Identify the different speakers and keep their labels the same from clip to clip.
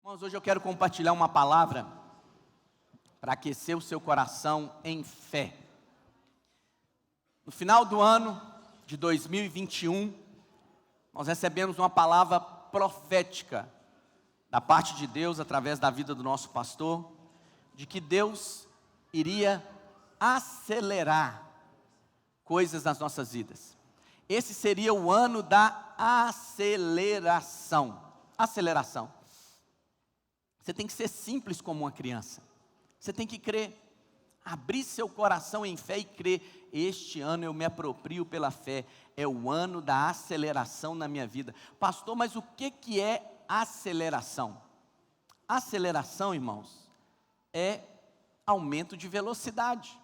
Speaker 1: Irmãos, hoje eu quero compartilhar uma palavra para aquecer o seu coração em fé. No final do ano de 2021, nós recebemos uma palavra profética da parte de Deus, através da vida do nosso pastor, de que Deus iria acelerar coisas nas nossas vidas. Esse seria o ano da aceleração. Aceleração. Você tem que ser simples como uma criança. Você tem que crer. Abrir seu coração em fé e crer. Este ano eu me aproprio pela fé. É o ano da aceleração na minha vida. Pastor, mas o que é aceleração? Aceleração, irmãos, é aumento de velocidade.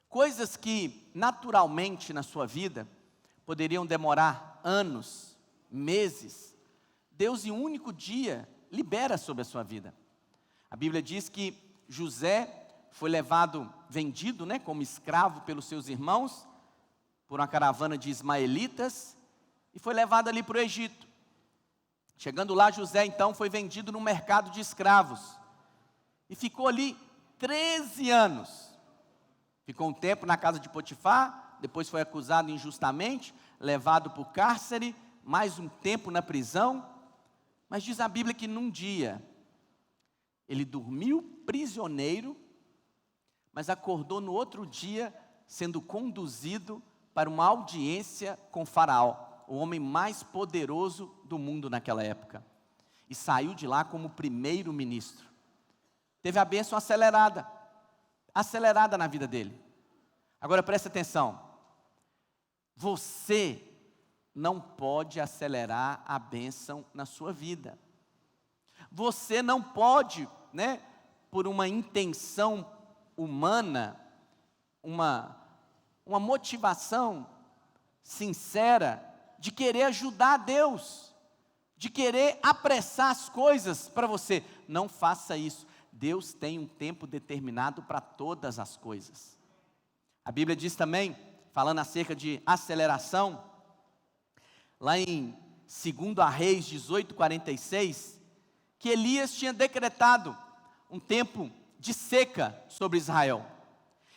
Speaker 1: Coisas que naturalmente na sua vida poderiam demorar anos, meses, Deus em um único dia libera sobre a sua vida. A Bíblia diz que José foi vendido, como escravo pelos seus irmãos, por uma caravana de ismaelitas, e foi levado ali para o Egito. Chegando lá, José então foi vendido no mercado de escravos, e ficou ali 13 anos. Ficou um tempo na casa de Potifar, depois foi acusado injustamente, levado para o cárcere, mais um tempo na prisão. Mas diz a Bíblia que num dia, ele dormiu prisioneiro, mas acordou no outro dia, sendo conduzido para uma audiência com Faraó, o homem mais poderoso do mundo naquela época. E saiu de lá como primeiro-ministro. Teve a bênção acelerada na vida dele. Agora presta atenção, você não pode acelerar a bênção na sua vida. Você não pode, por uma intenção humana, uma motivação sincera de querer ajudar a Deus, de querer apressar as coisas para você. Não faça isso. Deus tem um tempo determinado para todas as coisas. A Bíblia diz também, falando acerca de aceleração, lá em 2 Reis 18:46, que Elias tinha decretado um tempo de seca sobre Israel.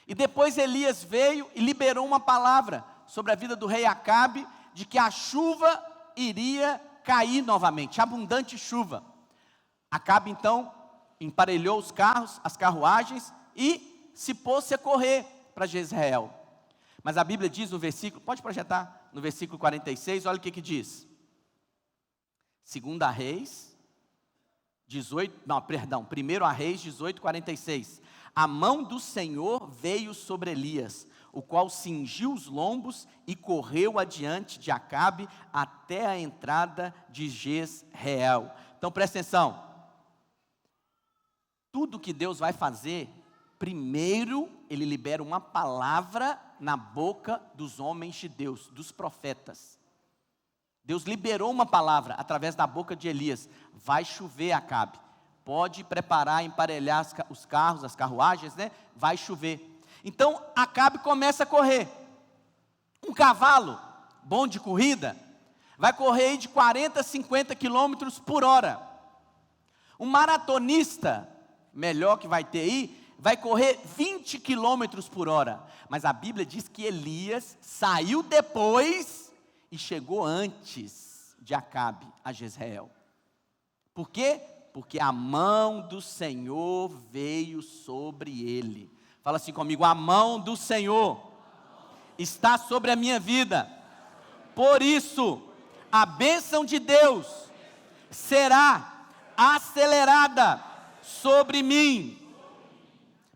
Speaker 1: E depois Elias veio e liberou uma palavra sobre a vida do rei Acabe, de que a chuva iria cair novamente, abundante chuva. Acabe então emparelhou os carros, as carruagens, e se pôs a correr para Jezreel. Mas a Bíblia diz no versículo, pode projetar, no versículo 46, olha o que diz. 1 Reis 18:46. A mão do Senhor veio sobre Elias, o qual cingiu os lombos e correu adiante de Acabe até a entrada de Jezreel. Então presta atenção. Tudo que Deus vai fazer, primeiro Ele libera uma palavra na boca dos homens de Deus, dos profetas. Deus liberou uma palavra através da boca de Elias. Vai chover, Acabe. Pode preparar, emparelhar os carros, as carruagens, vai chover. Então Acabe começa a correr. Um cavalo bom de corrida vai correr aí de 40 a 50 quilômetros por hora. Um maratonista melhor que vai ter aí, vai correr 20 quilômetros por hora. Mas a Bíblia diz que Elias saiu depois e chegou antes de Acabe a Jezreel. Por quê? Porque a mão do Senhor veio sobre ele. Fala assim comigo, a mão do Senhor está sobre a minha vida. Por isso, a bênção de Deus será acelerada sobre mim.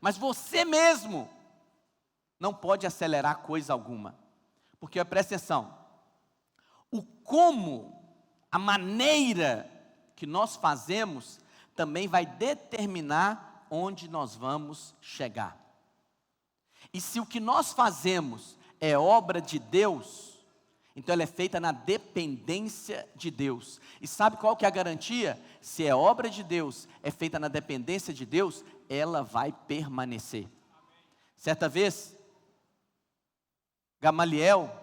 Speaker 1: Mas você mesmo não pode acelerar coisa alguma. Porque presta atenção, o como, a maneira que nós fazemos, também vai determinar onde nós vamos chegar. E se o que nós fazemos é obra de Deus, então ela é feita na dependência de Deus. E sabe qual que é a garantia? Se é obra de Deus, é feita na dependência de Deus, ela vai permanecer. Certa vez, Gamaliel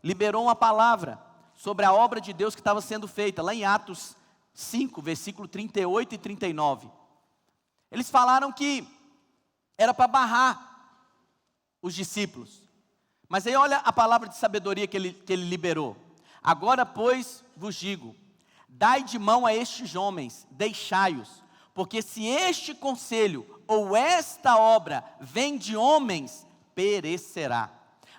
Speaker 1: liberou uma palavra sobre a obra de Deus que estava sendo feita, lá em Atos 5, versículo 38 e 39. Eles falaram que era para barrar os discípulos. Mas aí olha a palavra de sabedoria que ele liberou. Agora, pois, vos digo, dai de mão a estes homens, deixai-os, porque se este conselho ou esta obra vem de homens, perecerá.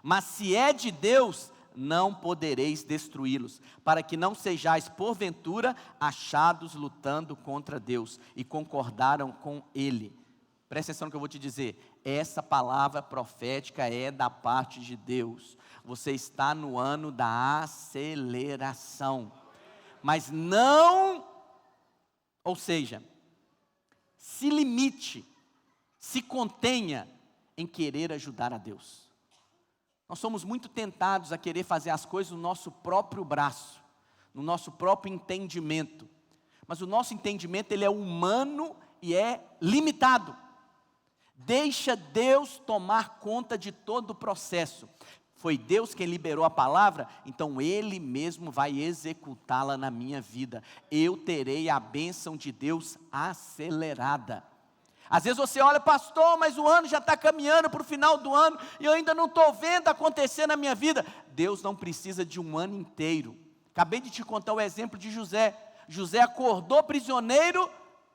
Speaker 1: Mas se é de Deus, não podereis destruí-los, para que não sejais porventura achados lutando contra Deus. E concordaram com ele. Presta atenção no que eu vou te dizer. Essa palavra profética é da parte de Deus. Você está no ano da aceleração. Mas não, ou seja, se limite, se contenha em querer ajudar a Deus. Nós somos muito tentados a querer fazer as coisas no nosso próprio braço, no nosso próprio entendimento. Mas o nosso entendimento, ele é humano e é limitado. Deixa Deus tomar conta de todo o processo. Foi Deus quem liberou a palavra, então Ele mesmo vai executá-la na minha vida. Eu terei a bênção de Deus acelerada. Às vezes você olha, pastor, mas o ano já está caminhando para o final do ano, e eu ainda não estou vendo acontecer na minha vida. Deus não precisa de um ano inteiro. Acabei de te contar o exemplo de José. José acordou prisioneiro,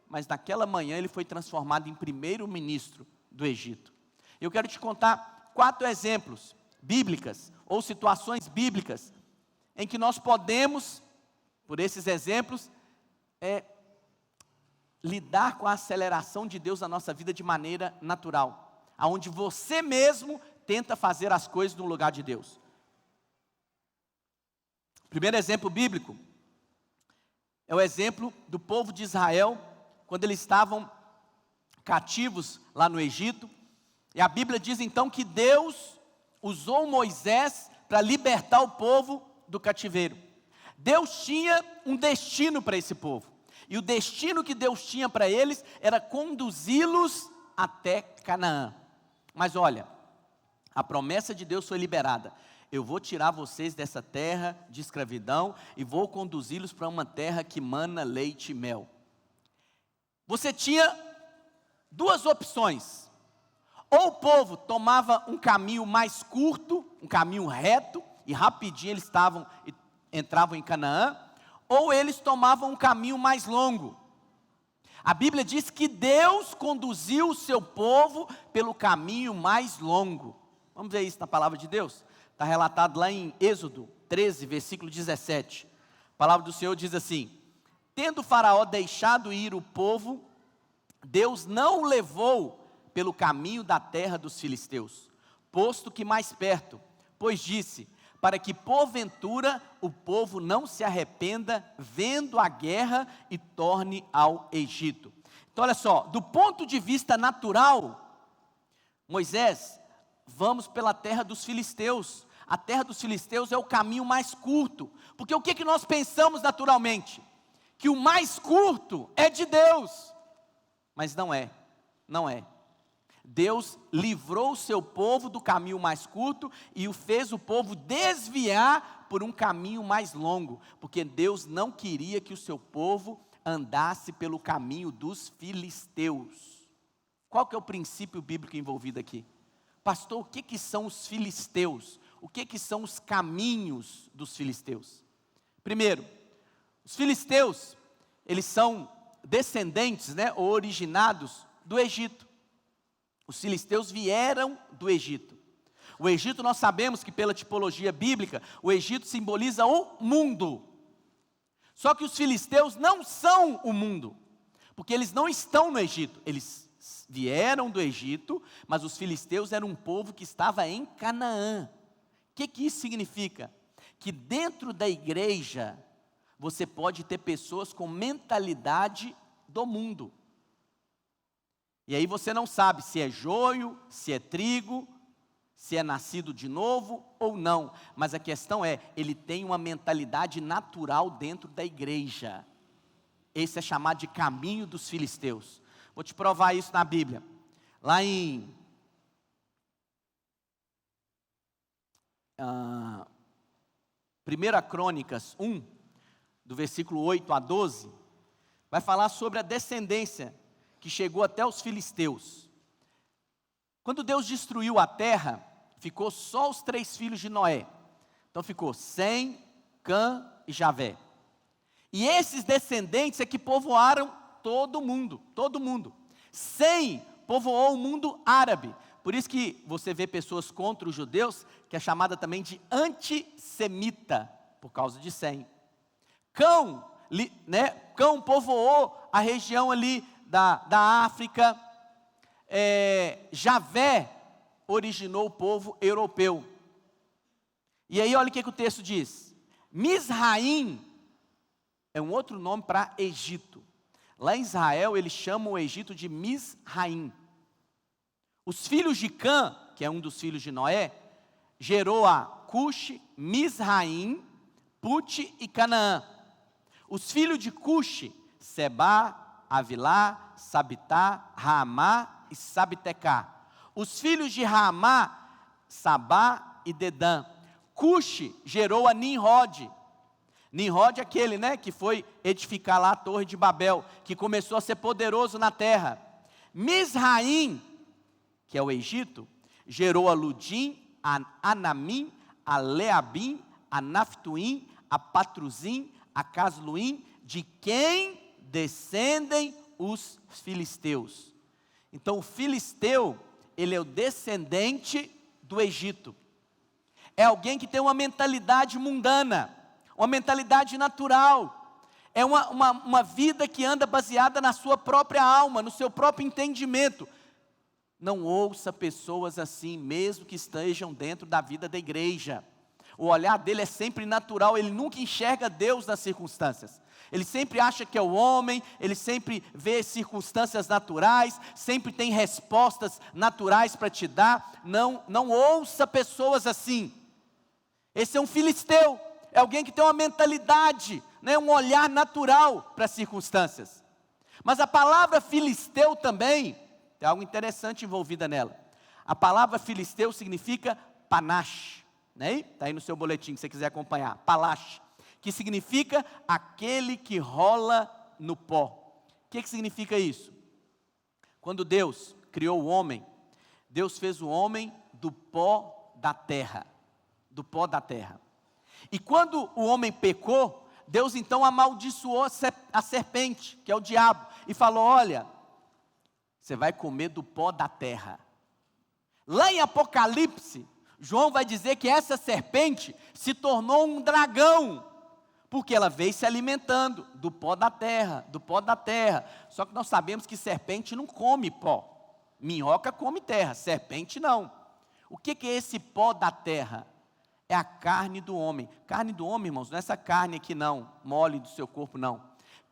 Speaker 1: mas naquela manhã ele foi transformado em primeiro-ministro do Egito. Eu quero te contar 4 exemplos bíblicas, ou situações bíblicas, em que nós podemos, por esses exemplos, lidar com a aceleração de Deus na nossa vida de maneira natural, aonde você mesmo tenta fazer as coisas no lugar de Deus. Primeiro exemplo bíblico é o exemplo do povo de Israel, quando eles estavam cativos lá no Egito, e a Bíblia diz então que Deus usou Moisés para libertar o povo do cativeiro. Deus tinha um destino para esse povo, e o destino que Deus tinha para eles era conduzi-los até Canaã. Mas olha, a promessa de Deus foi liberada: eu vou tirar vocês dessa terra de escravidão e vou conduzi-los para uma terra que mana leite e mel. Você tinha 2 opções: ou o povo tomava um caminho mais curto, um caminho reto, e rapidinho eles entravam em Canaã, ou eles tomavam um caminho mais longo. A Bíblia diz que Deus conduziu o seu povo pelo caminho mais longo. Vamos ver isso na palavra de Deus? Está relatado lá em Êxodo 13, versículo 17. A palavra do Senhor diz assim: tendo Faraó deixado ir o povo, Deus não o levou pelo caminho da terra dos filisteus, posto que mais perto, pois disse, para que porventura o povo não se arrependa vendo a guerra e torne ao Egito. Então olha só, do ponto de vista natural, Moisés, vamos pela terra dos filisteus. A terra dos filisteus é o caminho mais curto, porque o que nós pensamos naturalmente? Que o mais curto é de Deus, mas não é. Deus livrou o seu povo do caminho mais curto e fez o povo desviar por um caminho mais longo, porque Deus não queria que o seu povo andasse pelo caminho dos filisteus. Qual que é o princípio bíblico envolvido aqui? Pastor, o que são os filisteus? O que são os caminhos dos filisteus? Primeiro, os filisteus, eles são descendentes, ou originados do Egito. Os filisteus vieram do Egito. O Egito, nós sabemos que pela tipologia bíblica, o Egito simboliza o mundo. Só que os filisteus não são o mundo, porque eles não estão no Egito. Eles vieram do Egito, mas os filisteus eram um povo que estava em Canaã. O que isso significa? Que dentro da igreja, você pode ter pessoas com mentalidade do mundo. E aí você não sabe se é joio, se é trigo, se é nascido de novo ou não. Mas a questão é, ele tem uma mentalidade natural dentro da igreja. Esse é chamado de caminho dos filisteus. Vou te provar isso na Bíblia. Lá em 1 Crônicas 1, do versículo 8 a 12, vai falar sobre a descendência que chegou até os filisteus. Quando Deus destruiu a terra, ficou só os 3 filhos de Noé. Então ficou Sem, Cã e Jafé. E esses descendentes é que povoaram todo mundo, todo mundo. Sem povoou o mundo árabe. Por isso que você vê pessoas contra os judeus, que é chamada também de antissemita, por causa de Sem. Cão povoou a região ali da África. Jafé originou o povo europeu. E aí olha o que o texto diz. Misraim é um outro nome para Egito. Lá em Israel eles chamam o Egito de Misraim. Os filhos de Cã, que é um dos filhos de Noé, gerou a Cuxi, Misraim, Pute e Canaã. Os filhos de Cuxi, Sebá, Avilá, Sabitá, Ramá e Sabitecá. Os filhos de Ramá, Sabá e Dedã. Cuxi gerou a Nimrod. Nimrod é aquele, que foi edificar lá a torre de Babel, que começou a ser poderoso na terra. Misraim, que é o Egito, gerou a Ludim, a Anamim, a Leabim, a Naftuim, a Patruzim, a Casluim, de quem descendem os filisteus. Então o filisteu, ele é o descendente do Egito. É alguém que tem uma mentalidade mundana, uma mentalidade natural. É uma vida que anda baseada na sua própria alma, no seu próprio entendimento. Não ouça pessoas assim, mesmo que estejam dentro da vida da igreja. O olhar dele é sempre natural, ele nunca enxerga Deus nas circunstâncias. Ele sempre acha que é o homem, ele sempre vê circunstâncias naturais, sempre tem respostas naturais para te dar. Não ouça pessoas assim. Esse é um filisteu, é alguém que tem uma mentalidade, um olhar natural para as circunstâncias. Mas a palavra filisteu também, tem algo interessante envolvida nela. A palavra filisteu significa panache, está aí no seu boletim, se você quiser acompanhar, palache, que significa aquele que rola no pó. O que significa isso? Quando Deus criou o homem, Deus fez o homem do pó da terra, do pó da terra. E quando o homem pecou, Deus então amaldiçoou a serpente, que é o diabo, e falou: olha, você vai comer do pó da terra. Lá em Apocalipse, João vai dizer que essa serpente se tornou um dragão, porque ela veio se alimentando do pó da terra, do pó da terra. Só que nós sabemos que serpente não come pó. Minhoca come terra, serpente não. O que é esse pó da terra? É a carne do homem. Carne do homem, irmãos, não é essa carne aqui não, mole do seu corpo não.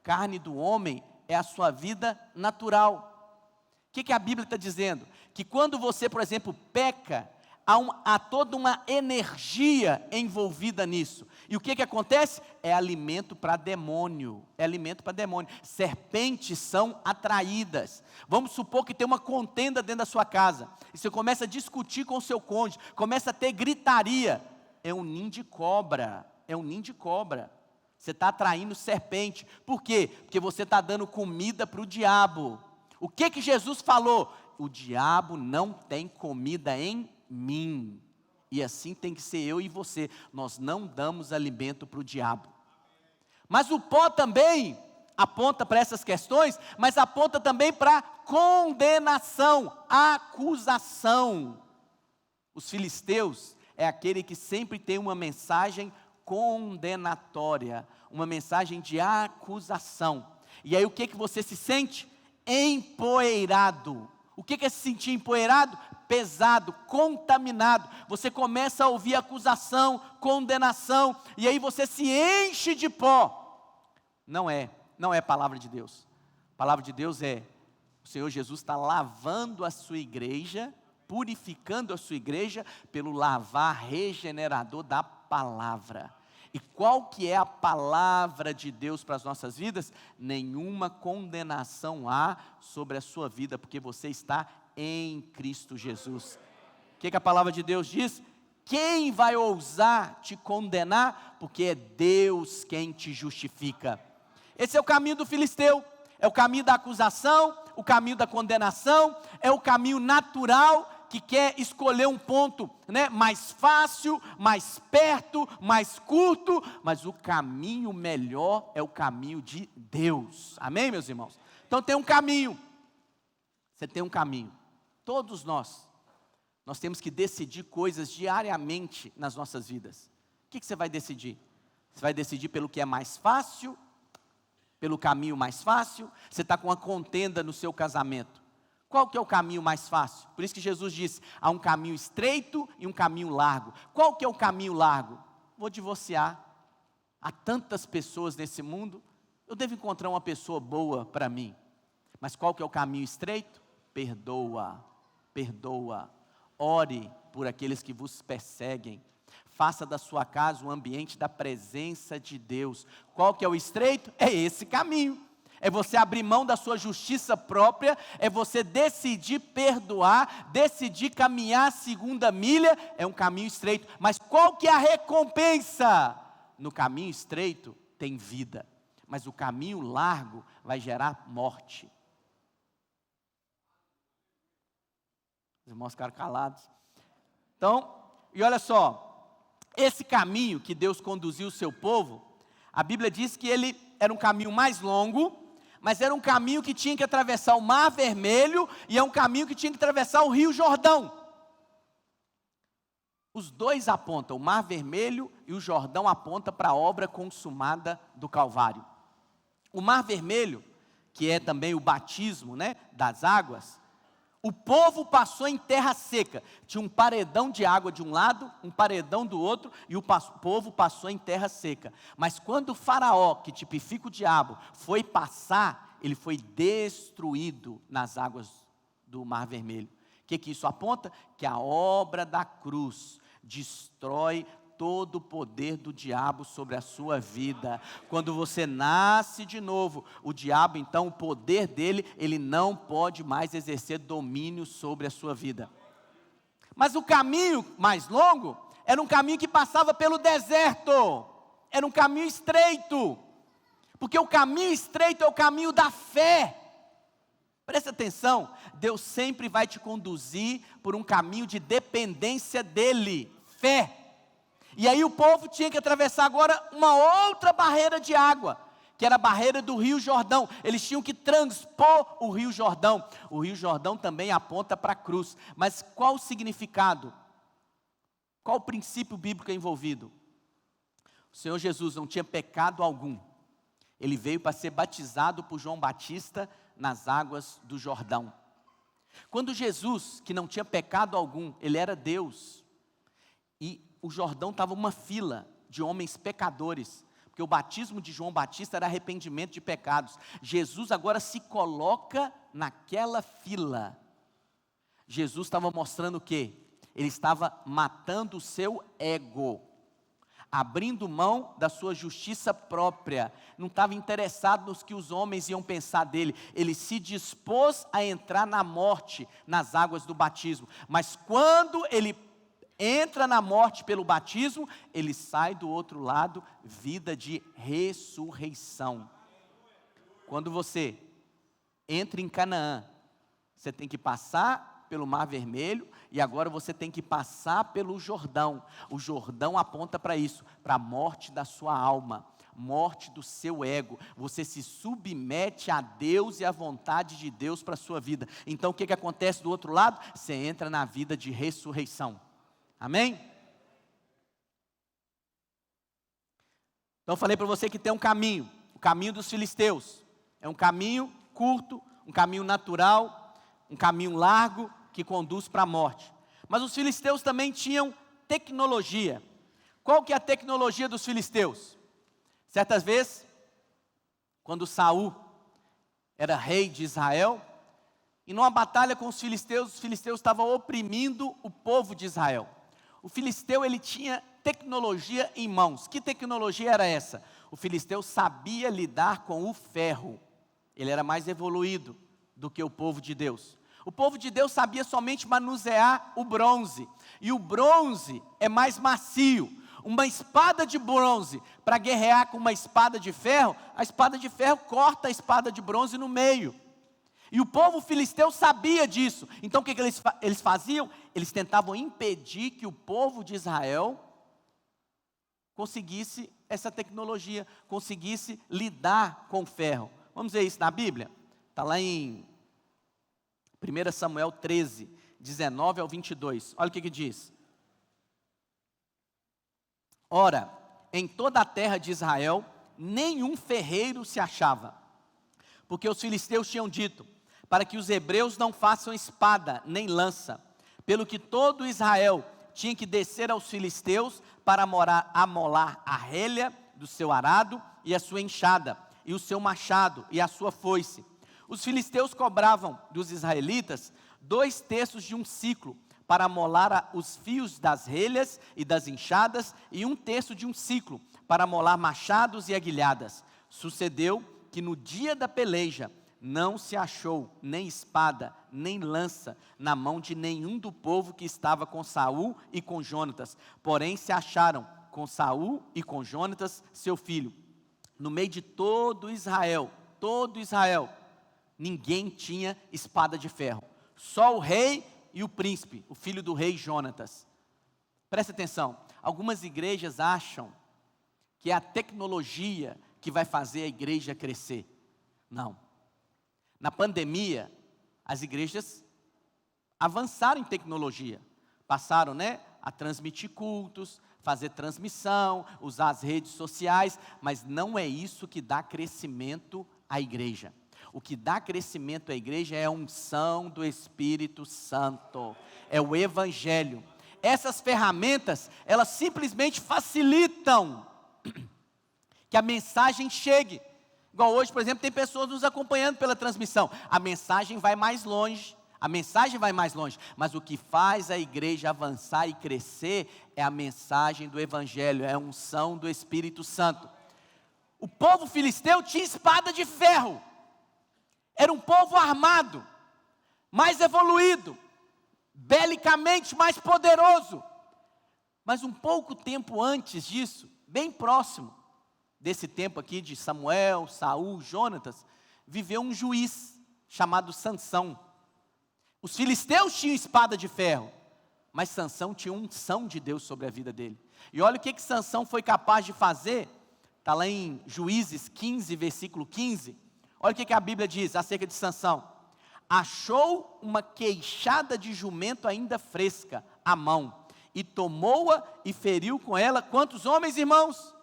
Speaker 1: Carne do homem é a sua vida natural. O que a Bíblia está dizendo? Que quando você, por exemplo, peca, há toda uma energia envolvida nisso. E o que acontece? É alimento para demônio. É alimento para demônio. Serpentes são atraídas. Vamos supor que tem uma contenda dentro da sua casa. E você começa a discutir com o seu cônjuge, começa a ter gritaria. É um ninho de cobra. É um ninho de cobra. Você está atraindo serpente. Por quê? Porque você está dando comida para o diabo. O que Jesus falou? O diabo não tem comida em mim. E assim tem que ser eu e você. Nós não damos alimento para o diabo. Mas o pó também aponta para essas questões, mas aponta também para condenação, acusação. Os filisteus é aquele que sempre tem uma mensagem condenatória, uma mensagem de acusação. E aí o que você se sente? Empoeirado. O que é se sentir empoeirado? Pesado, contaminado. Você começa a ouvir acusação, condenação, e aí você se enche de pó. Não é palavra de Deus. A palavra de Deus é: o Senhor Jesus está lavando a sua igreja, purificando a sua igreja pelo lavar regenerador da palavra. E qual que é a palavra de Deus para as nossas vidas? Nenhuma condenação há sobre a sua vida, porque você está em Cristo Jesus. O que a palavra de Deus diz? Quem vai ousar te condenar? Porque é Deus quem te justifica. Esse é o caminho do filisteu. É o caminho da acusação, o caminho da condenação, é o caminho natural que quer escolher um ponto, né, mais fácil, mais perto, mais curto, mas o caminho melhor é o caminho de Deus. Amém, meus irmãos? Então tem um caminho. Você tem um caminho. Todos nós temos que decidir coisas diariamente nas nossas vidas. O que você vai decidir? Você vai decidir pelo que é mais fácil, pelo caminho mais fácil. Você está com uma contenda no seu casamento. Qual que é o caminho mais fácil? Por isso que Jesus disse, há um caminho estreito e um caminho largo. Qual que é o caminho largo? Vou divorciar. Há tantas pessoas nesse mundo, eu devo encontrar uma pessoa boa para mim. Mas qual que é o caminho estreito? Perdoa, perdoa. Ore por aqueles que vos perseguem. Faça da sua casa um ambiente da presença de Deus. Qual que é o estreito? É esse caminho. É você abrir mão da sua justiça própria, é você decidir perdoar, decidir caminhar a segunda milha, é um caminho estreito. Mas qual que é a recompensa? No caminho estreito tem vida, mas o caminho largo vai gerar morte. Os irmãos ficaram calados. Então, e olha só, esse caminho que Deus conduziu o seu povo, a Bíblia diz que ele era um caminho mais longo, mas era um caminho que tinha que atravessar o Mar Vermelho, e é um caminho que tinha que atravessar o Rio Jordão. Os dois apontam, o Mar Vermelho e o Jordão apontam para a obra consumada do Calvário. O Mar Vermelho, que é também o batismo, né, das águas, o povo passou em terra seca, tinha um paredão de água de um lado, um paredão do outro, e o povo passou em terra seca. Mas quando o faraó, que tipifica o diabo, foi passar, ele foi destruído nas águas do Mar Vermelho. O que isso aponta? Que a obra da cruz destrói todo o poder do diabo sobre a sua vida. Quando você nasce de novo, o diabo, então, o poder dele, ele não pode mais exercer domínio sobre a sua vida. Mas o caminho mais longo, era um caminho que passava pelo deserto, era um caminho estreito, porque o caminho estreito é o caminho da fé. Presta atenção, Deus sempre vai te conduzir por um caminho de dependência dele, fé. E aí o povo tinha que atravessar agora uma outra barreira de água, que era a barreira do Rio Jordão. Eles tinham que transpor o Rio Jordão. O Rio Jordão também aponta para a cruz. Mas qual o significado? Qual o princípio bíblico envolvido? O Senhor Jesus não tinha pecado algum. Ele veio para ser batizado por João Batista nas águas do Jordão. Quando Jesus, que não tinha pecado algum, ele era Deus, e o Jordão estava uma fila de homens pecadores, porque o batismo de João Batista era arrependimento de pecados. Jesus agora se coloca naquela fila. Jesus estava mostrando o quê? Ele estava matando o seu ego, abrindo mão da sua justiça própria, não estava interessado nos que os homens iam pensar dele. Ele se dispôs a entrar na morte, nas águas do batismo. Mas quando ele entra na morte pelo batismo, ele sai do outro lado, vida de ressurreição. Quando você entra em Canaã, você tem que passar pelo Mar Vermelho, e agora você tem que passar pelo Jordão. O Jordão aponta para isso, para a morte da sua alma, morte do seu ego. Você se submete a Deus e à vontade de Deus para a sua vida. Então o que acontece do outro lado? Você entra na vida de ressurreição. Amém? Então eu falei para você que tem um caminho, o caminho dos filisteus. É um caminho curto, um caminho natural, um caminho largo que conduz para a morte. Mas os filisteus também tinham tecnologia. Qual que é a tecnologia dos filisteus? Certas vezes, quando Saul era rei de Israel, e numa batalha com os filisteus estavam oprimindo o povo de Israel. O filisteu, ele tinha tecnologia em mãos. Que tecnologia era essa? O filisteu sabia lidar com o ferro. Ele era mais evoluído do que o povo de Deus. O povo de Deus sabia somente manusear o bronze. E o bronze é mais macio. uma espada de bronze para guerrear com uma espada de ferro, a espada de ferro corta a espada de bronze no meio. E o povo filisteu sabia disso. Então o que eles faziam? Eles tentavam impedir que o povo de Israel conseguisse essa tecnologia, conseguisse lidar com o ferro. Vamos ver isso na Bíblia? Está lá em 1 Samuel 13, 19 ao 22. Olha o que diz. Ora, em toda a terra de Israel, nenhum ferreiro se achava, porque os filisteus tinham dito, para que os hebreus não façam espada, nem lança, pelo que todo Israel tinha que descer aos filisteus para amolar a relha do seu arado e a sua enxada, e o seu machado e a sua foice. Os filisteus cobravam dos israelitas 2/3 de um siclo, para amolar os fios das relhas e das enxadas, e 1/3 de um siclo, para amolar machados e aguilhadas. Sucedeu que no dia da peleja, não se achou nem espada, nem lança na mão de nenhum do povo que estava com Saul e com Jonatas. Porém se acharam com Saul e com Jonatas, seu filho. No meio de todo Israel, ninguém tinha espada de ferro. Só o rei e o príncipe, o filho do rei Jonatas. Presta atenção, algumas igrejas acham que é a tecnologia que vai fazer a igreja crescer. Não. Na pandemia, as igrejas avançaram em tecnologia. Passaram, a transmitir cultos, fazer transmissão, usar as redes sociais, mas não é isso que dá crescimento à igreja. O que dá crescimento à igreja é a unção do Espírito Santo, é o Evangelho. Essas ferramentas, elas simplesmente facilitam que a mensagem chegue. Igual hoje, por exemplo, tem pessoas nos acompanhando pela transmissão. A mensagem vai mais longe, mas o que faz a igreja avançar e crescer é a mensagem do Evangelho, é a unção do Espírito Santo. O povo filisteu tinha espada de ferro, era um povo armado, mais evoluído, belicamente mais poderoso. Mas um pouco tempo antes disso, bem próximo desse tempo aqui de Samuel, Saul, Jonatas, viveu um juiz chamado Sansão. Os filisteus tinham espada de ferro, mas Sansão tinha unção de Deus sobre a vida dele. E olha o que Sansão foi capaz de fazer, está lá em Juízes 15, versículo 15, olha o que a Bíblia diz acerca de Sansão. Achou uma queixada de jumento ainda fresca à mão, e tomou-a e feriu com ela, quantos homens, irmãos?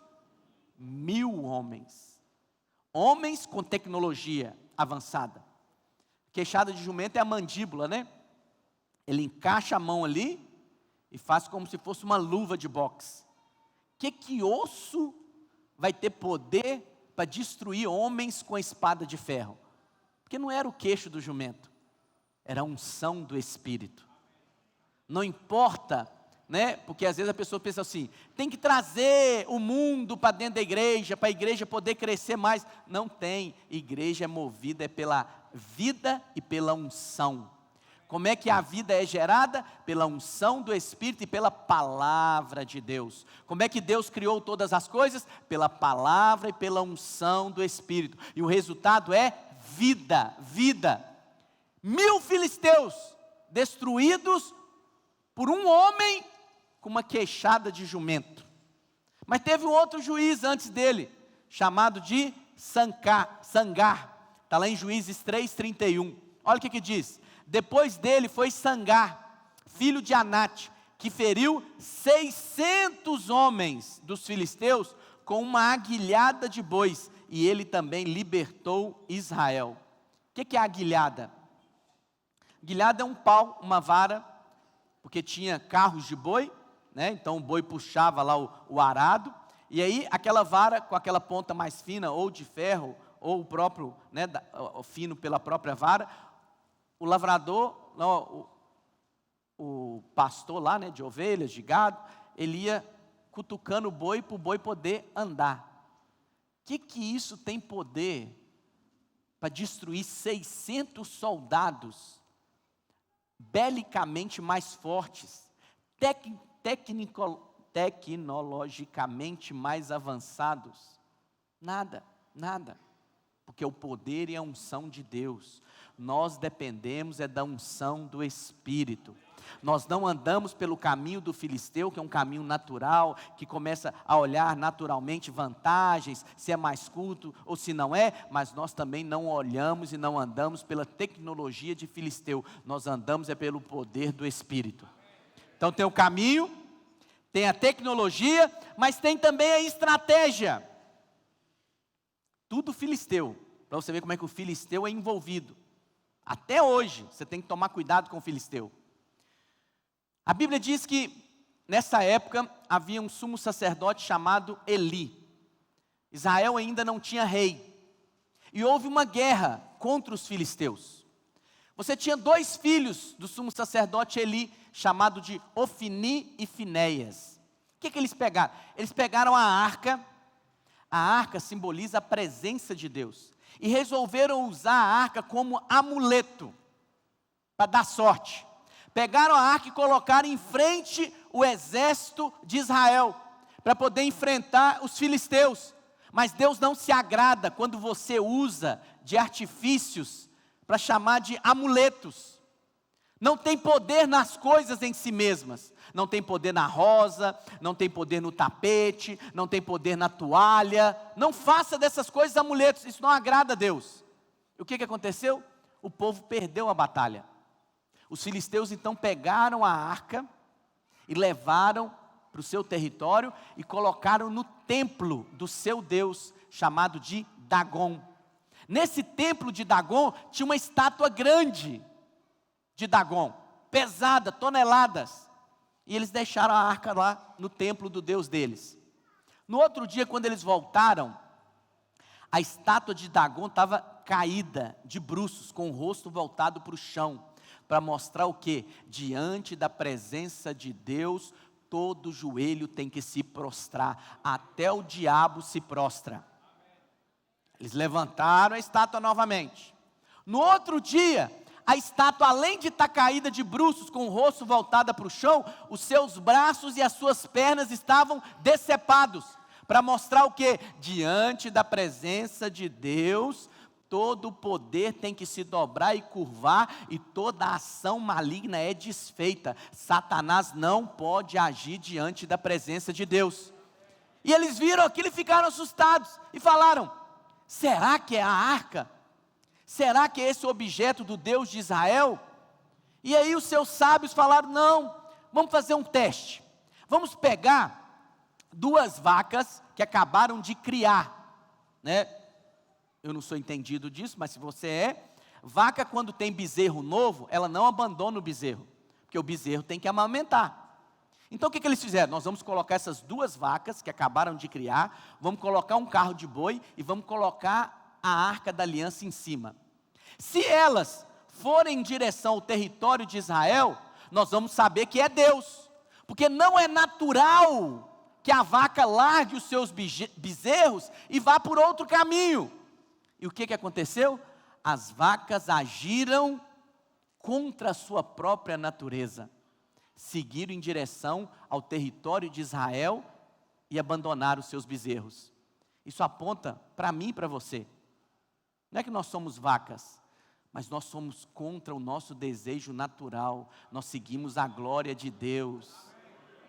Speaker 1: 1000 homens. Homens com tecnologia avançada. Queixada de jumento é a mandíbula, Ele encaixa a mão ali e faz como se fosse uma luva de boxe. Que osso vai ter poder para destruir homens com a espada de ferro? Porque não era o queixo do jumento, era a unção do Espírito. Não importa, porque às vezes a pessoa pensa assim, tem que trazer o mundo para dentro da igreja, para a igreja poder crescer mais. Não tem, igreja é movida pela vida e pela unção. Como é que a vida é gerada? Pela unção do Espírito e pela palavra de Deus. Como é que Deus criou todas as coisas? Pela palavra e pela unção do Espírito. E o resultado é vida. 1000 filisteus destruídos por um homem com uma queixada de jumento. Mas teve um outro juiz antes dele, chamado de Sangar. Está lá em Juízes 3:31. Olha o que diz. Depois dele foi Sangar, filho de Anate, que feriu 600 homens dos filisteus com uma aguilhada de bois, e ele também libertou Israel. O que é a aguilhada? Aguilhada é um pau, uma vara, porque tinha carros de boi, então o boi puxava lá o arado, e aí aquela vara com aquela ponta mais fina, ou de ferro, ou o próprio, fino pela própria vara, o lavrador, o pastor lá, de ovelhas, de gado, ele ia cutucando o boi para o boi poder andar. O que isso tem poder para destruir 600 soldados belicamente mais fortes, tecnologicamente mais avançados? Nada, nada. Porque o poder e a unção de Deus, nós dependemos da unção do Espírito. Nós não andamos pelo caminho do filisteu, que é um caminho natural, que começa a olhar naturalmente vantagens, se é mais culto ou se não é, mas nós também não olhamos e não andamos pela tecnologia de filisteu, nós andamos pelo poder do Espírito. Então tem o caminho, tem a tecnologia, mas tem também a estratégia. Tudo filisteu, para você ver como é que o filisteu é envolvido. Até hoje, você tem que tomar cuidado com o filisteu. A Bíblia diz que, nessa época, havia um sumo sacerdote chamado Eli. Israel ainda não tinha rei. E houve uma guerra contra os filisteus. Você tinha 2 filhos do sumo sacerdote Eli, chamado de Ofni e Finéias. O que eles pegaram? Eles pegaram a arca. A arca simboliza a presença de Deus. E resolveram usar a arca como amuleto, para dar sorte. Pegaram a arca e colocaram em frente o exército de Israel, para poder enfrentar os filisteus. Mas Deus não se agrada quando você usa de artifícios para chamar de amuletos. Não tem poder nas coisas em si mesmas. Não tem poder na rosa, não tem poder no tapete, não tem poder na toalha. Não faça dessas coisas amuletos, isso não agrada a Deus. E o que aconteceu? O povo perdeu a batalha. Os filisteus então pegaram a arca e levaram para o seu território e colocaram no templo do seu Deus, chamado de Dagon. Nesse templo de Dagon tinha uma estátua grande de Dagon, pesada, toneladas. E eles deixaram a arca lá no templo do Deus deles. No outro dia, quando eles voltaram, a estátua de Dagon estava caída, de bruços, com o rosto voltado para o chão, para mostrar o quê? Diante da presença de Deus, todo joelho tem que se prostrar, até o diabo se prostra. Eles levantaram a estátua novamente. No outro dia, a estátua, além de estar caída de bruços, com o rosto voltado para o chão, os seus braços e as suas pernas estavam decepados, para mostrar o quê? Diante da presença de Deus, todo o poder tem que se dobrar e curvar, e toda ação maligna é desfeita. Satanás não pode agir diante da presença de Deus. E eles viram aquilo e ficaram assustados, e falaram: será que é a arca? Será que é esse o objeto do Deus de Israel? E aí os seus sábios falaram: não, vamos fazer um teste. Vamos pegar 2 vacas que acabaram de criar, né? Eu não sou entendido disso, mas se você é, vaca quando tem bezerro novo, ela não abandona o bezerro, porque o bezerro tem que amamentar. Então o que eles fizeram? Nós vamos colocar essas 2 vacas que acabaram de criar, vamos colocar um carro de boi e vamos colocar a arca da aliança em cima. Se elas forem em direção ao território de Israel, nós vamos saber que é Deus, porque não é natural que a vaca largue os seus bezerros e vá por outro caminho. E o que aconteceu? As vacas agiram contra a sua própria natureza, seguiram em direção ao território de Israel e abandonaram os seus bezerros. Isso aponta para mim e para você. Não é que nós somos vacas, mas nós somos contra o nosso desejo natural, nós seguimos a glória de Deus.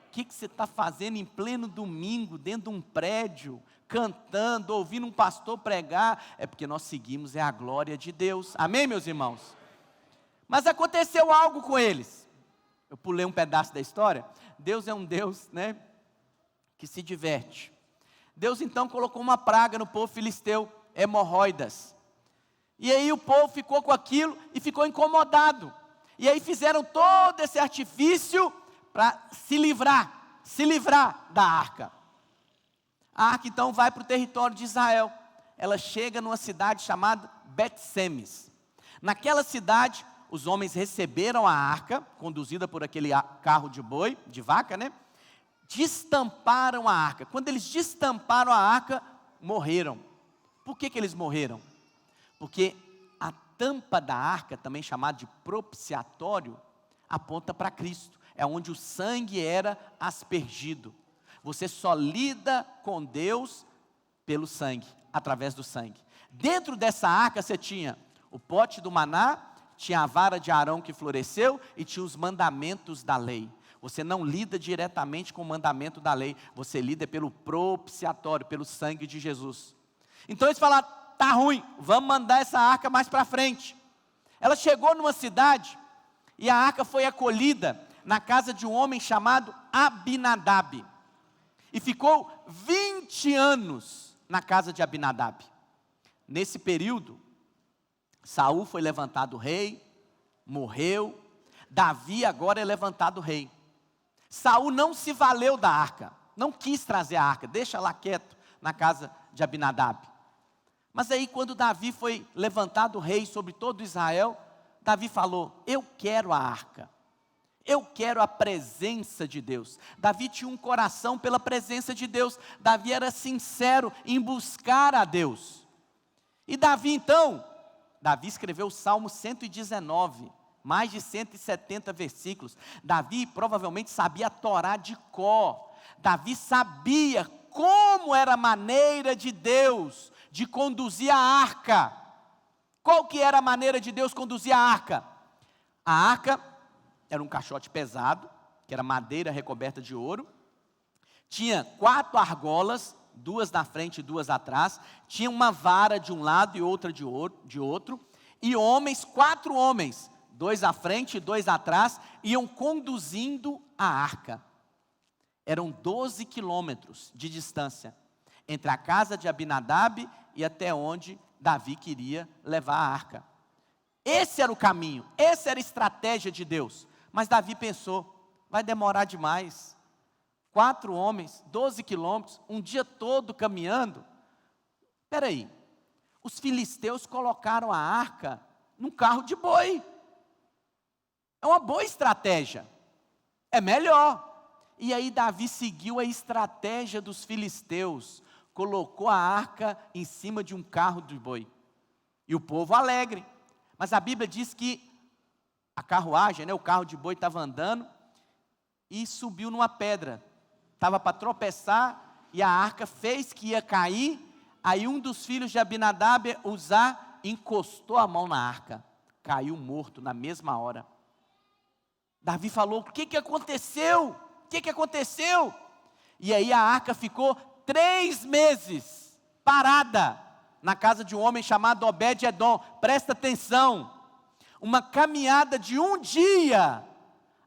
Speaker 1: O que você está fazendo em pleno domingo, dentro de um prédio, cantando, ouvindo um pastor pregar? É porque nós seguimos a glória de Deus. Amém, meus irmãos? Mas aconteceu algo com eles. Eu pulei um pedaço da história. Deus é um Deus, né, que se diverte. Deus então colocou uma praga no povo filisteu, hemorroidas. E aí o povo ficou com aquilo e ficou incomodado. E aí fizeram todo esse artifício para se livrar da arca. A arca então vai para o território de Israel. Ela chega numa cidade chamada Bet-Semes. Naquela cidade, os homens receberam a arca, conduzida por aquele carro de boi, de vaca, né? Destamparam a arca. Quando eles destamparam a arca, morreram. Por que eles morreram? Porque a tampa da arca, também chamada de propiciatório, aponta para Cristo. É onde o sangue era aspergido. Você só lida com Deus pelo sangue, através do sangue. Dentro dessa arca você tinha o pote do maná, tinha a vara de Arão que floresceu e tinha os mandamentos da lei. Você não lida diretamente com o mandamento da lei, você lida pelo propiciatório, pelo sangue de Jesus. Então eles falaram, tá ruim, vamos mandar essa arca mais para frente. Ela chegou numa cidade e a arca foi acolhida na casa de um homem chamado Abinadab. E ficou 20 anos na casa de Abinadab. Nesse período, Saul foi levantado rei, morreu. Davi agora é levantado rei. Saul não se valeu da arca, não quis trazer a arca, deixa lá quieto na casa de Abinadab. Mas aí quando Davi foi levantado rei sobre todo Israel, Davi falou, eu quero a arca, eu quero a presença de Deus. Davi tinha um coração pela presença de Deus, Davi era sincero em buscar a Deus. E Davi então, Davi escreveu o Salmo 119, mais de 170 versículos. Davi provavelmente sabia a Torá de cor. Davi sabia como era a maneira de Deus de conduzir a arca. Qual que era a maneira de Deus conduzir a arca? A arca era um caixote pesado, que era madeira recoberta de ouro. Tinha 4 argolas, 2 na frente e 2 atrás. Tinha uma vara de um lado e outra de outro. E 4 homens, 2 à frente e 2 atrás, iam conduzindo a arca. Eram 12 quilômetros de distância entre a casa de Abinadab e até onde Davi queria levar a arca. Esse era o caminho, essa era a estratégia de Deus. Mas Davi pensou, vai demorar demais. 4 homens, 12 quilômetros, um dia todo caminhando. Espera aí, os filisteus colocaram a arca num carro de boi. É uma boa estratégia, é melhor. E aí Davi seguiu a estratégia dos filisteus, colocou a arca em cima de um carro de boi. E o povo alegre. Mas a Bíblia diz que a carruagem, o carro de boi estava andando e subiu numa pedra. Estava para tropeçar e a arca fez que ia cair. Aí um dos filhos de Abinadab, Uzá, encostou a mão na arca. Caiu morto na mesma hora. Davi falou, o que aconteceu? O que aconteceu? E aí a arca ficou 3 meses parada na casa de um homem chamado Obed-edom. Presta atenção, uma caminhada de um dia.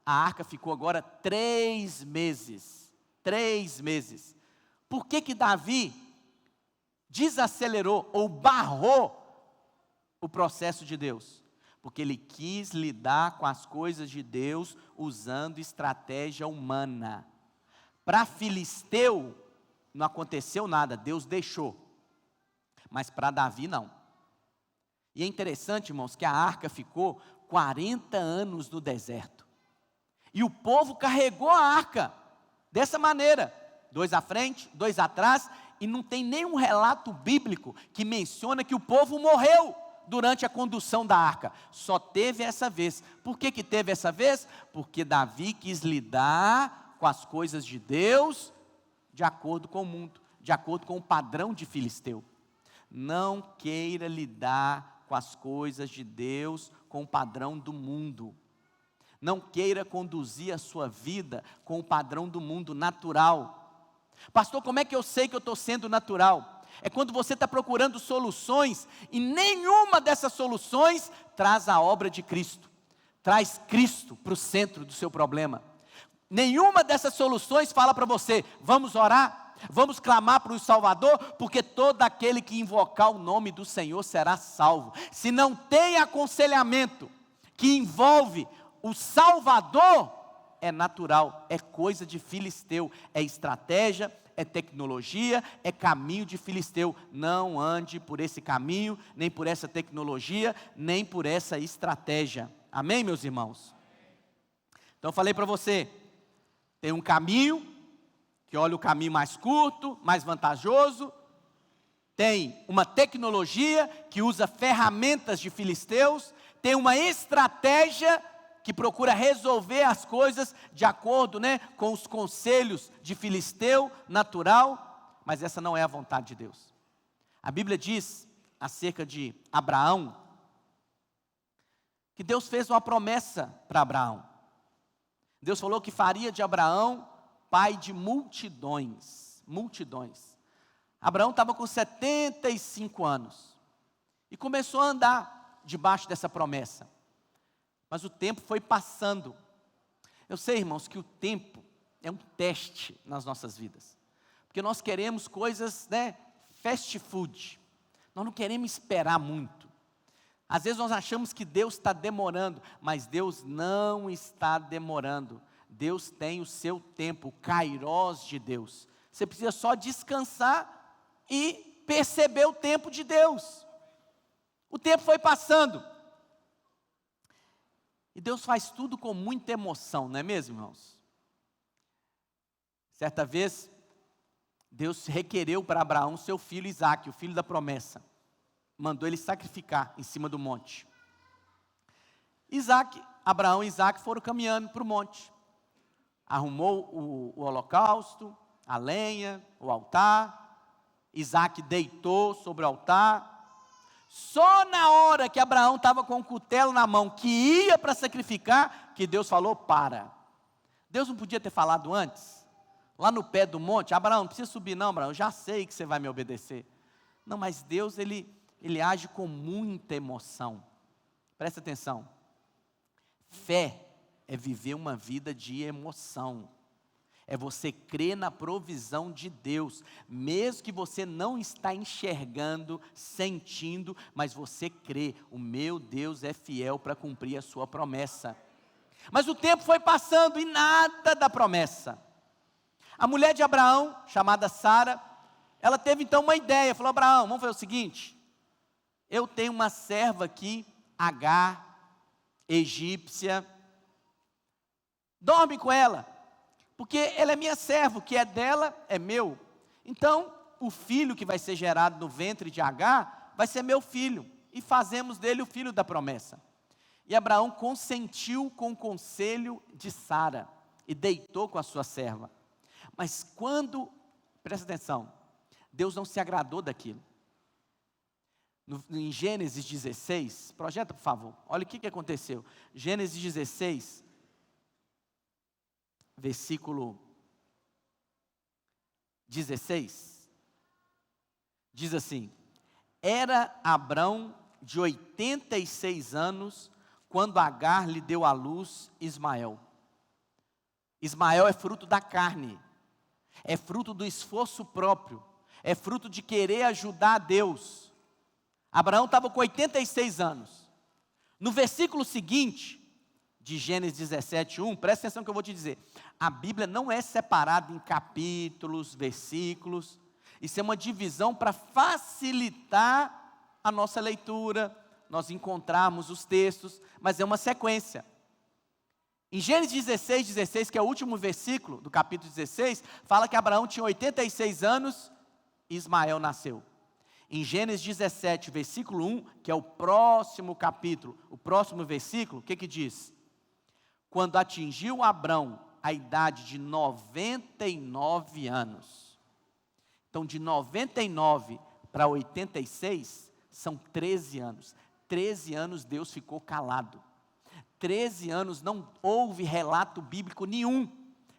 Speaker 1: A arca ficou agora 3 meses. 3 meses. Por que Davi desacelerou ou barrou o processo de Deus? Porque ele quis lidar com as coisas de Deus usando estratégia humana. Para filisteu não aconteceu nada, Deus deixou. Mas para Davi não. E é interessante, irmãos, que a arca ficou 40 anos no deserto. E o povo carregou a arca dessa maneira, 2 à frente, 2 atrás, e não tem nenhum relato bíblico que menciona que o povo morreu durante a condução da arca. Só teve essa vez. Por que teve essa vez? Porque Davi quis lidar com as coisas de Deus de acordo com o mundo, de acordo com o padrão de filisteu. Não queira lidar com as coisas de Deus com o padrão do mundo. Não queira conduzir a sua vida com o padrão do mundo natural. Pastor, como é que eu sei que eu estou sendo natural? É quando você está procurando soluções e nenhuma dessas soluções traz a obra de Cristo. Traz Cristo para o centro do seu problema. Nenhuma dessas soluções fala para você, vamos orar, vamos clamar para o Salvador, porque todo aquele que invocar o nome do Senhor será salvo. Se não tem aconselhamento que envolve o Salvador, é natural, é coisa de filisteu, é estratégia, é tecnologia, é caminho de filisteu. Não ande por esse caminho, nem por essa tecnologia, nem por essa estratégia. Amém, meus irmãos? Então eu falei para você, tem um caminho, que olha o caminho mais curto, mais vantajoso. Tem uma tecnologia que usa ferramentas de filisteus. Tem uma estratégia que procura resolver as coisas de acordo, com os conselhos de filisteu, natural, mas essa não é a vontade de Deus. A Bíblia diz acerca de Abraão, que Deus fez uma promessa para Abraão. Deus falou que faria de Abraão pai de multidões, multidões. Abraão estava com 75 anos e começou a andar debaixo dessa promessa. Mas o tempo foi passando. Eu sei, irmãos, que o tempo é um teste nas nossas vidas. Porque nós queremos coisas, fast food. Nós não queremos esperar muito. Às vezes nós achamos que Deus está demorando, mas Deus não está demorando. Deus tem o seu tempo, o kairós de Deus. Você precisa só descansar e perceber o tempo de Deus. O tempo foi passando. E Deus faz tudo com muita emoção, não é mesmo, irmãos? Certa vez, Deus requereu para Abraão seu filho Isaque, o filho da promessa. Mandou ele sacrificar em cima do monte. Abraão e Isaque foram caminhando para o monte. Arrumou o holocausto, a lenha, o altar. Isaque deitou sobre o altar. Só na hora que Abraão estava com o cutelo na mão, que ia para sacrificar, que Deus falou, para. Deus não podia ter falado antes? Lá no pé do monte, Abraão, não precisa subir não, Abraão, eu já sei que você vai me obedecer. Não, mas Deus, ele age com muita emoção. Presta atenção. Fé é viver uma vida de emoção. É você crer na provisão de Deus, mesmo que você não está enxergando, sentindo, mas você crê, o meu Deus é fiel para cumprir a sua promessa. Mas o tempo foi passando e nada da promessa. A mulher de Abraão, chamada Sara, ela teve então uma ideia, falou, Abraão, vamos fazer o seguinte, eu tenho uma serva aqui, Agar, egípcia, dorme com ela. Porque ela é minha serva, o que é dela é meu. Então, o filho que vai ser gerado no ventre de Agar, vai ser meu filho. E fazemos dele o filho da promessa. E Abraão consentiu com o conselho de Sara. E deitou com a sua serva. Mas presta atenção, Deus não se agradou daquilo. Em Gênesis 16, projeta por favor, olha o que aconteceu. Gênesis 16, versículo 16, diz assim, era Abrão de 86 anos, quando Agar lhe deu à luz Ismael. Ismael é fruto da carne, é fruto do esforço próprio, é fruto de querer ajudar a Deus. Abraão estava com 86 anos, no versículo seguinte, de Gênesis 17:1, presta atenção que eu vou te dizer, a Bíblia não é separada em capítulos, versículos, isso é uma divisão para facilitar a nossa leitura, nós encontrarmos os textos, mas é uma sequência. Em Gênesis 16, que é o último versículo do capítulo 16, fala que Abraão tinha 86 anos e Ismael nasceu. Em Gênesis 17, versículo 1, que é o próximo capítulo, o próximo versículo, o que diz? Quando atingiu Abrão a idade de 99 anos. Então, de 99 para 86, são 13 anos. 13 anos Deus ficou calado. 13 anos não houve relato bíblico nenhum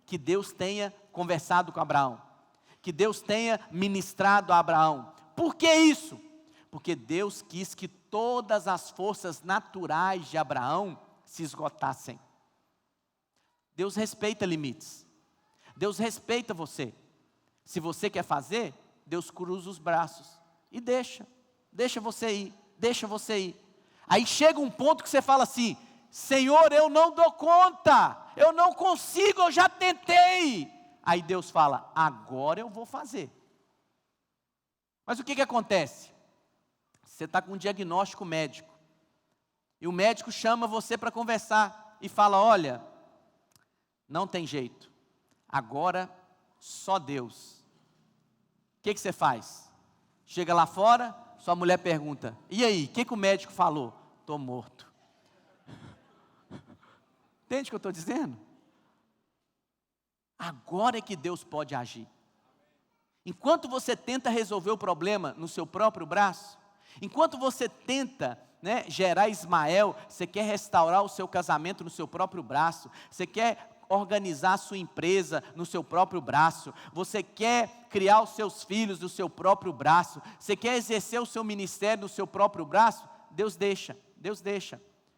Speaker 1: que Deus tenha conversado com Abraão, que Deus tenha ministrado a Abraão. Por que isso? Porque Deus quis que todas as forças naturais de Abraão se esgotassem. Deus respeita limites. Deus respeita você. Se você quer fazer, Deus cruza os braços e deixa você ir. Aí chega um ponto que você fala assim, Senhor, eu não dou conta, eu não consigo, eu já tentei. Aí Deus fala, agora eu vou fazer. Mas o que acontece? Você está com um diagnóstico médico, e o médico chama você para conversar, e fala, olha, não tem jeito, agora só Deus. O que você faz? Chega lá fora, sua mulher pergunta, e aí, o que o médico falou? Estou morto. Entende o que eu estou dizendo? Agora é que Deus pode agir. Enquanto você tenta resolver o problema no seu próprio braço, enquanto você tenta, gerar Ismael, você quer restaurar o seu casamento no seu próprio braço, você quer organizar a sua empresa no seu próprio braço, você quer criar os seus filhos no seu próprio braço, você quer exercer o seu ministério no seu próprio braço, Deus deixa,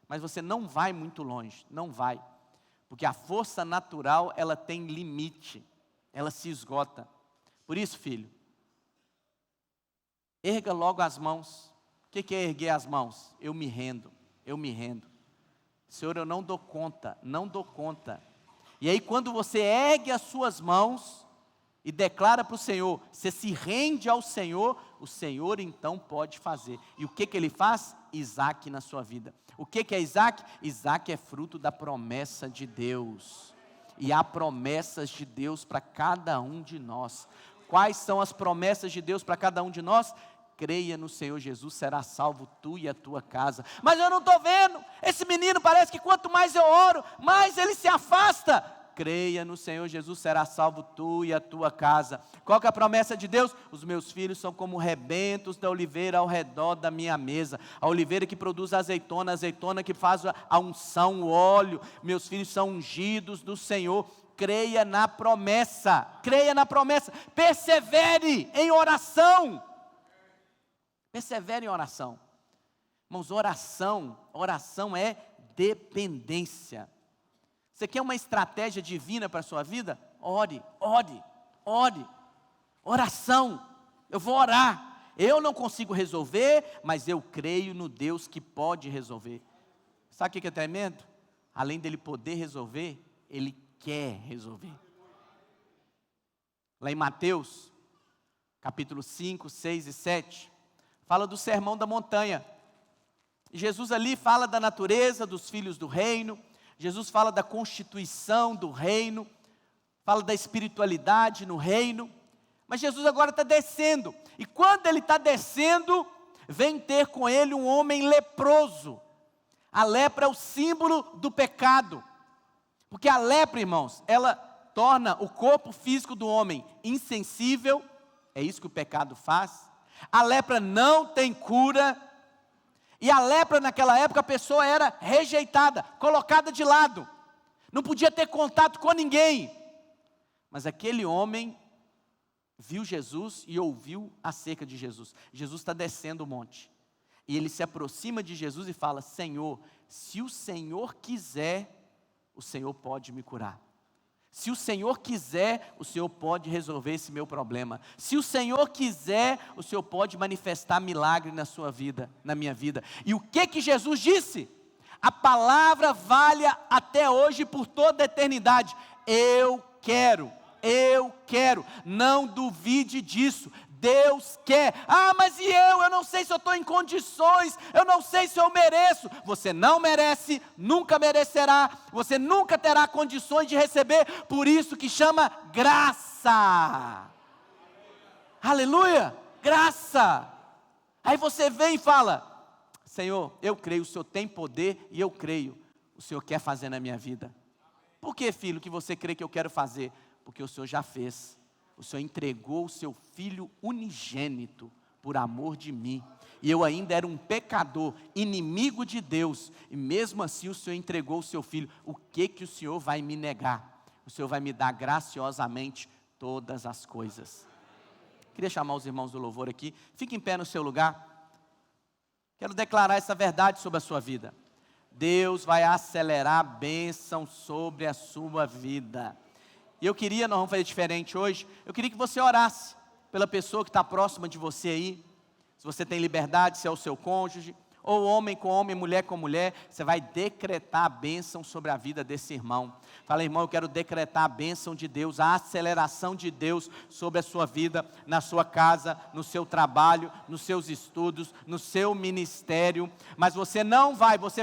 Speaker 1: mas você não vai muito longe, não vai, porque a força natural, ela tem limite, ela se esgota. Por isso, filho, erga logo as mãos. O que é erguer as mãos? Eu me rendo. Senhor, eu não dou conta. E aí quando você ergue as suas mãos e declara para o Senhor, você se rende ao Senhor, o Senhor então pode fazer. E o que Ele faz? Isaac na sua vida. O que é Isaac? Isaac é fruto da promessa de Deus. E há promessas de Deus para cada um de nós. Quais são as promessas de Deus para cada um de nós? Creia no Senhor Jesus, será salvo tu e a tua casa. Mas eu não estou vendo, esse menino parece que quanto mais eu oro, mais ele se afasta. Creia no Senhor Jesus, será salvo tu e a tua casa. Qual que é a promessa de Deus? Os meus filhos são como rebentos da oliveira ao redor da minha mesa. A oliveira que produz a azeitona que faz a unção, o óleo. Meus filhos são ungidos do Senhor. Creia na promessa, persevere em oração. Irmãos, oração é dependência. Você quer uma estratégia divina para a sua vida? Ore. Oração, eu vou orar. Eu não consigo resolver, mas eu creio no Deus que pode resolver. Sabe o que é tremendo? Além dele poder resolver, ele quer resolver. Lá em Mateus, capítulo 5, 6 e 7, fala do sermão da montanha. Jesus ali fala da natureza dos filhos do reino, Jesus fala da constituição do reino, fala da espiritualidade no reino, mas Jesus agora está descendo, e quando ele está descendo, vem ter com ele um homem leproso. A lepra é o símbolo do pecado, porque a lepra, irmãos, ela torna o corpo físico do homem insensível, é isso que o pecado faz. A lepra não tem cura, e a lepra naquela época a pessoa era rejeitada, colocada de lado, não podia ter contato com ninguém. Mas aquele homem viu Jesus e ouviu acerca de Jesus. Jesus está descendo o monte, e ele se aproxima de Jesus e fala: Senhor, se o Senhor quiser, o Senhor pode me curar. Se o Senhor quiser, o Senhor pode resolver esse meu problema. Se o Senhor quiser, o Senhor pode manifestar milagre na sua vida, na minha vida. E o que Jesus disse? A palavra vale até hoje por toda a eternidade. Eu quero, não duvide disso. Deus quer. Mas e eu não sei se eu estou em condições, eu não sei se eu mereço. Você não merece, nunca merecerá, você nunca terá condições de receber, por isso que chama graça. Aleluia, graça. Aí você vem e fala: Senhor, eu creio, o Senhor tem poder e eu creio, o Senhor quer fazer na minha vida. Por que, filho, que você crê que eu quero fazer? Porque o Senhor já fez. O Senhor entregou o seu Filho unigênito por amor de mim. E eu ainda era um pecador, inimigo de Deus. E mesmo assim o Senhor entregou o seu Filho. O que o Senhor vai me negar? O Senhor vai me dar graciosamente todas as coisas. Queria chamar os irmãos do louvor aqui. Fique em pé no seu lugar. Quero declarar essa verdade sobre a sua vida. Deus vai acelerar a bênção sobre a sua vida. E eu queria, nós vamos fazer diferente hoje, eu queria que você orasse pela pessoa que está próxima de você aí. Se você tem liberdade, se é o seu cônjuge, ou homem com homem, mulher com mulher, você vai decretar a bênção sobre a vida desse irmão. Fala: irmão, eu quero decretar a bênção de Deus, a aceleração de Deus sobre a sua vida, na sua casa, no seu trabalho, nos seus estudos, no seu ministério. Mas você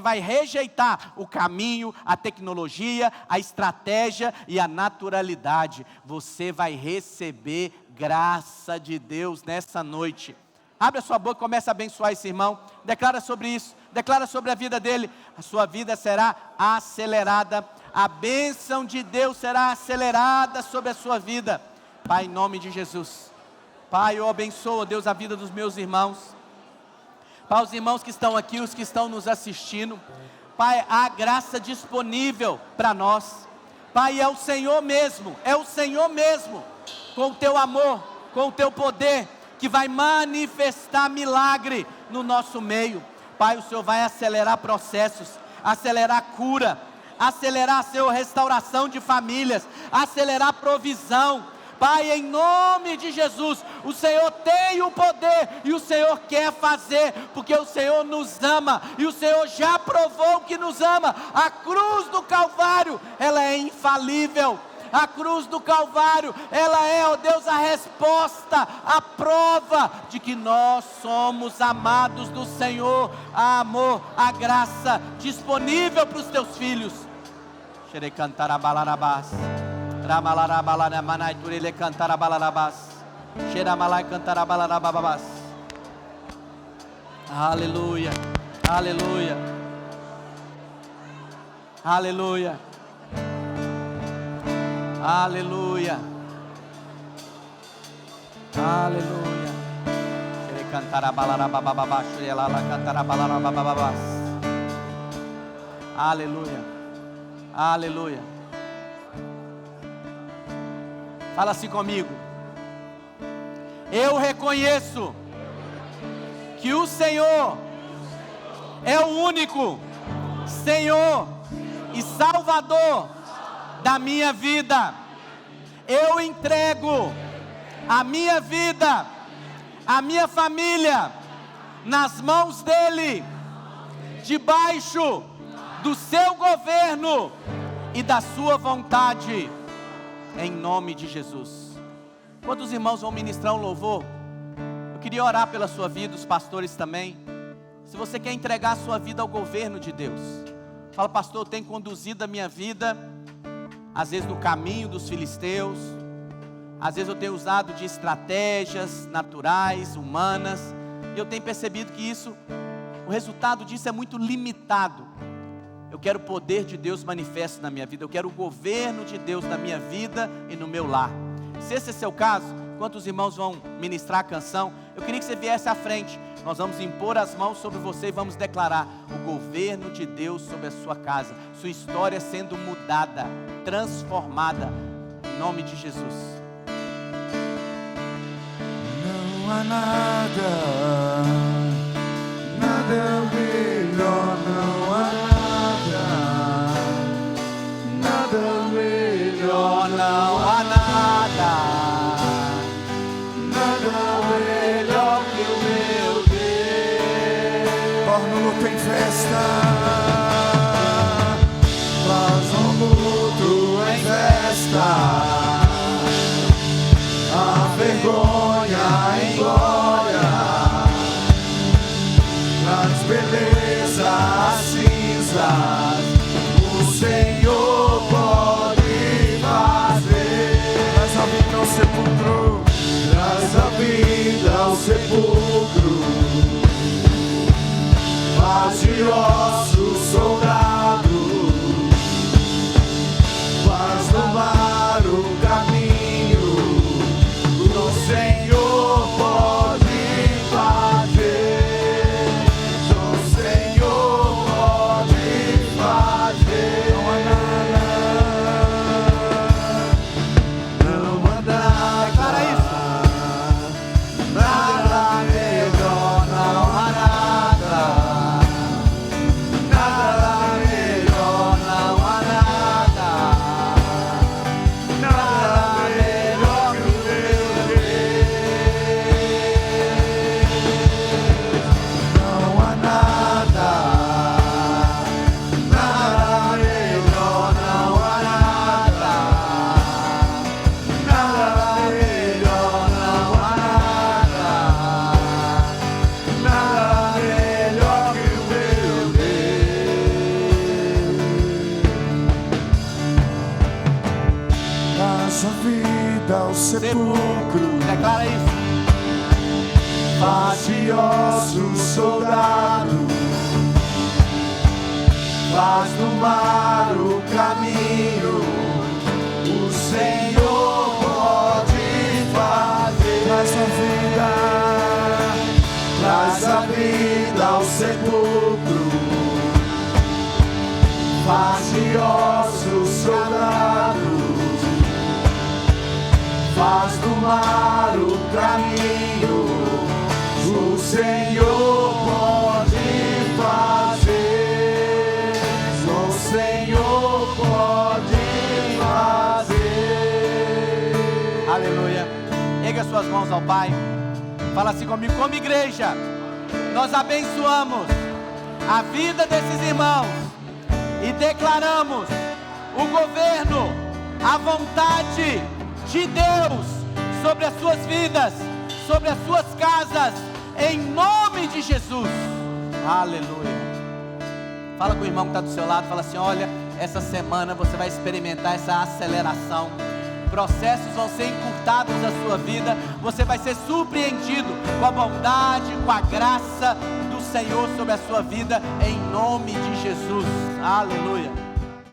Speaker 1: vai rejeitar o caminho, a tecnologia, a estratégia e a naturalidade. Você vai receber graça de Deus nessa noite. Abre a sua boca e começa a abençoar esse irmão. Declara sobre isso. Declara sobre a vida dele: a sua vida será acelerada, a bênção de Deus será acelerada sobre a sua vida. Pai, em nome de Jesus. Pai, eu abençoo, Deus, a vida dos meus irmãos. Pai, os irmãos que estão aqui, os que estão nos assistindo. Pai, há graça disponível para nós. Pai, é o Senhor mesmo, com o teu amor, com o teu poder, que vai manifestar milagre no nosso meio. Pai, o Senhor vai acelerar processos, acelerar cura, acelerar, Senhor, restauração de famílias, acelerar provisão. Pai, em nome de Jesus, o Senhor tem o poder e o Senhor quer fazer, porque o Senhor nos ama e o Senhor já provou que nos ama. A cruz do Calvário, ela é infalível. A cruz do Calvário, ela é, ó Deus, a resposta, a prova de que nós somos amados do Senhor. A amor, a graça disponível para os teus filhos. Aleluia, aleluia, aleluia, aleluia, aleluia. Aleluia, aleluia. Fala assim comigo: eu reconheço que o Senhor é o único Senhor e Salvador da minha vida. Eu entrego a minha vida, a minha família nas mãos dEle, debaixo do seu governo e da sua vontade, em nome de Jesus. Quando os irmãos vão ministrar um louvor, eu queria orar pela sua vida, os pastores também. Se você quer entregar a sua vida ao governo de Deus, fala: pastor, eu tenho conduzido a minha vida, às vezes no caminho dos filisteus, às vezes eu tenho usado de estratégias naturais, humanas, e eu tenho percebido que o resultado disso é muito limitado. Eu quero o poder de Deus manifesto na minha vida, eu quero o governo de Deus na minha vida e no meu lar. Se esse é seu caso, enquanto os irmãos vão ministrar a canção, eu queria que você viesse à frente. Nós vamos impor as mãos sobre você e vamos declarar o governo de Deus sobre a sua casa, sua história sendo mudada, transformada, em nome de Jesus.
Speaker 2: Não há nada melhor, não há nada melhor,
Speaker 1: Não há nada
Speaker 2: melhor que o meu Deus. Torna o luto em festa, faz luto em festa, a vergonha em glória, traz beleza às cinzas. O Senhor pode fazer. Traz a vida ao sepulcro, traz a vida ao sepulcro, faz de ossos soldados, faz no mar o caminho. O Senhor pode fazer, o Senhor pode fazer. Não há nada,
Speaker 1: Declara isso.
Speaker 2: nada melhor, não há nada melhor, não há nada melhor que o meu Deus. Não há nada melhor, não há nada melhor, não há nada melhor que o meu Deus. Traz a vida ao sepulcro,
Speaker 1: Declara isso.
Speaker 2: faz de ossos soldado, faz do mar o caminho, o Senhor pode fazer. Traz a vida ao sepulcro, faz de ossos soldados, faz do mar o caminho, o Senhor pode fazer, o Senhor pode fazer.
Speaker 1: Aleluia. Erga suas mãos ao Pai. Fala assim comigo: como igreja, nós abençoamos a vida desses irmãos e declaramos o governo, a vontade de Deus sobre as suas vidas, sobre as suas casas, em nome de Jesus. Aleluia. Fala com o irmão que está do seu lado, fala assim: olha, essa semana você vai experimentar essa aceleração, processos vão ser encurtados na sua vida, você vai ser surpreendido com a bondade, com a graça do Senhor sobre a sua vida, em nome de Jesus. Aleluia.